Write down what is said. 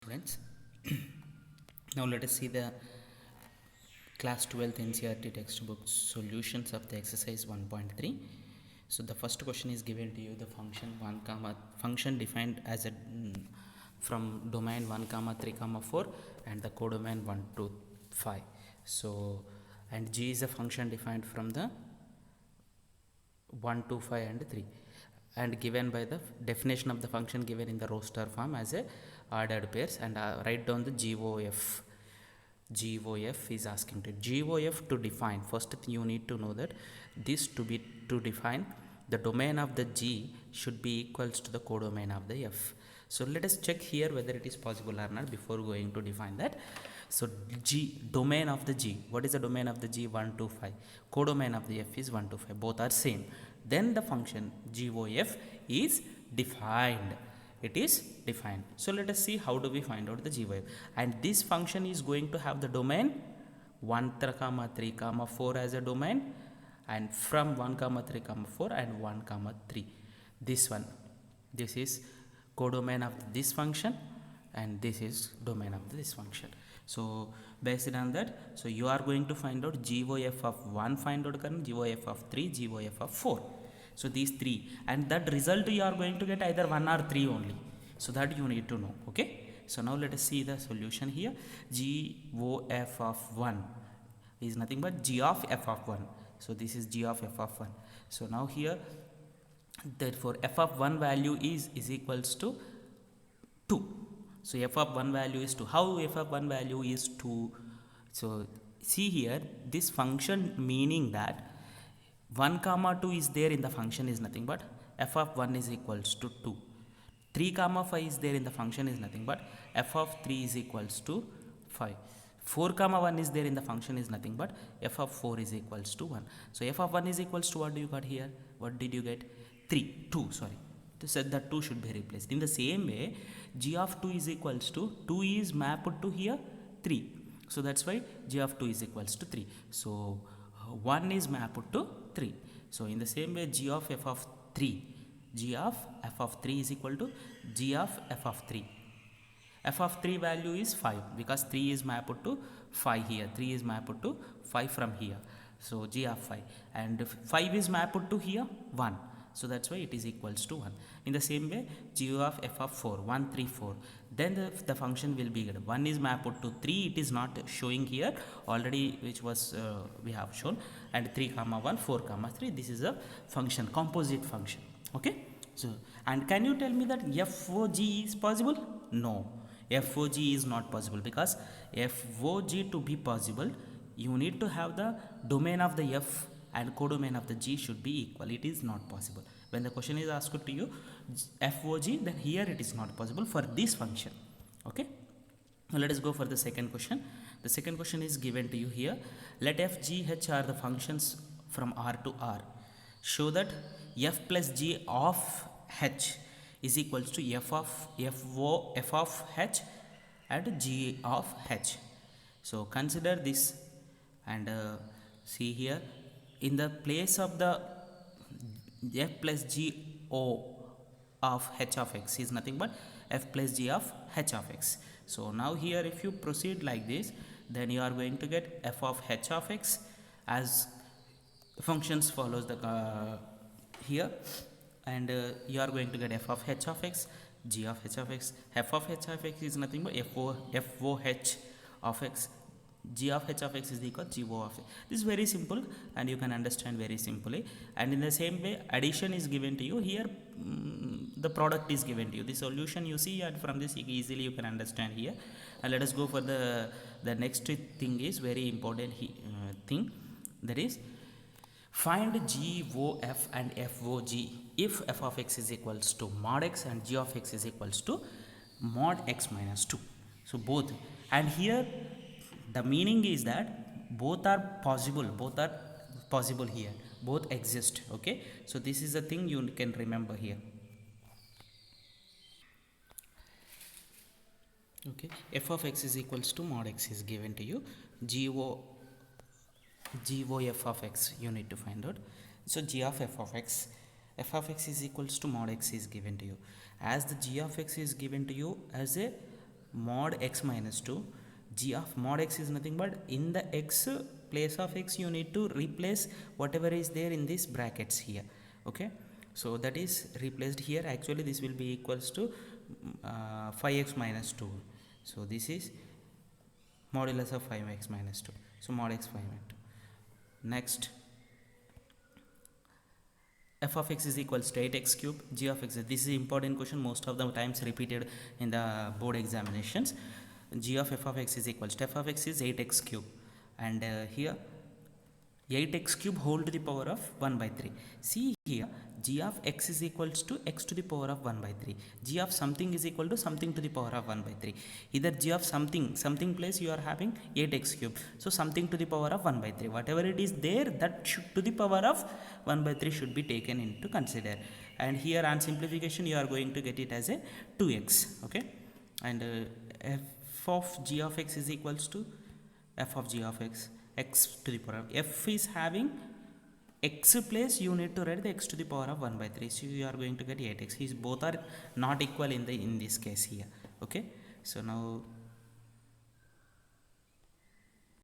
students. Now let us see the class 12th NCERT textbook solutions of the exercise 1.3. So the first question is given to you, the function 1 comma function defined as a from domain 1 comma 3 comma 4 and the codomain 1 to 5. So and g is a function defined from the 1 to 5 and 3 and given by the definition of the function given in the roster form as a ordered pairs, and write down the GOF. GOF is asking to GOF to define. First thing you need to know that this to define the domain of the G should be equals to the codomain of the F. So let us check here whether it is possible or not before going to define that. So G domain of the G, what is the domain of the G? 1 to 5. Codomain of the F is 1 to 5, both are same. Then the function GOF is defined. It is defined. So let us see how do we find out the GOF. And this function is going to have the domain 1 comma 3 comma 4 as a domain, and from 1 comma 3 comma 4 and 1 comma 3. This one, this is codomain of this function and this is domain of this function. So based on that, so you are going to find out GOF of 1, find out GOF of 3, GOF of 4. So these 3, and that result you are going to get either 1 or 3 only. So that you need to know. Okay. So now let us see the solution here. GOF of 1 is nothing but G of F of 1. So this is G of F of 1. So now here, therefore F of 1 value is equals to 2. So F of 1 value is 2. How F of 1 value is 2? So see here, this function meaning that 1 comma 2 is there in the function is nothing but F of 1 is equals to 2. 3 comma 5 is there in the function is nothing but F of 3 is equals to 5. 4 comma 1 is there in the function is nothing but F of 4 is equals to 1. So F of 1 is equals to what do you got here? What did you get? 2, sorry. To set that 2 should be replaced. In the same way, G of 2 is equals to 2 is mapped to here 3. So that's why G of 2 is equals to 3. So 1 is mapped to 3. So in the same way, G of F of 3, G of F of 3 is equal to G of F of 3. F of 3 value is 5 because 3 is mapped to 5 here. 3 is mapped to 5 from here. So G of 5, and 5 is mapped to here 1. So that's why it is equals to 1. In the same way, G of F of 4, 1, 3, 4. Then the function will be good. 1 is mapped to 3. It is not showing here already, which was we have shown. And 3 comma 1, 4 comma 3. This is a function, composite function. Okay. So, and can you tell me that FOG is possible? No. FOG is not possible because FOG to be possible, you need to have the domain of the F and codomain of the G should be equal. It is not possible. When the question is asked to you FOG, then here it is not possible for this function. Okay. Now let us go for the second question. The second question is given to you here. Let F, G, H are the functions from R to R. Show that F plus G of H is equals to F of H and G of H. So consider this and see here, in the place of the F plus G O of H of X is nothing but F plus G of H of X. So now here if you proceed like this, then you are going to get F of H of X as functions follows the here, and you are going to get F of H of X, G of H of X. F of H of X is nothing but FOH of X. G of H of X is equal to GO of X. This is very simple and you can understand very simply. And in the same way, addition is given to you here. The product is given to you. The solution you see, and from this easily you can understand here. And let us go for the next thing is very important thing, that is find GOF and FOG if F of X is equals to mod X and G of X is equals to mod X minus 2. So both, and here the meaning is that both are possible here, both exist. Okay. So this is the thing you can remember here. Okay. F of X is equals to mod X is given to you. GOF of X you need to find out. So G of F of X is equals to mod X is given to you. As the G of X is given to you as a mod x minus 2. G of mod x is nothing but in the x place of x you need to replace whatever is there in these brackets here. Okay, so that is replaced here. Actually this will be equals to 5x minus 2. So this is modulus of 5x minus 2. So mod x 5 into. Next, f of x is equals to 8x cube. G of x, this is important question, most of the times repeated in the board examinations. G of f of x is equals to f of x is 8x cube, and here 8x cube whole to the power of 1 by 3. See here, g of x is equals to x to the power of 1 by 3. G of something is equal to something to the power of 1 by 3. Either g of something place you are having 8x cube. So something to the power of 1 by 3. Whatever it is there, that should to the power of 1 by 3 should be taken into consider. And here on simplification you are going to get it as a 2x. Okay. And f of g of x is equals to f of g of x, x to the power of f is having x place, you need to write the x to the power of 1 by 3. So you are going to get 8x. Both are not equal in this case here. Okay, so now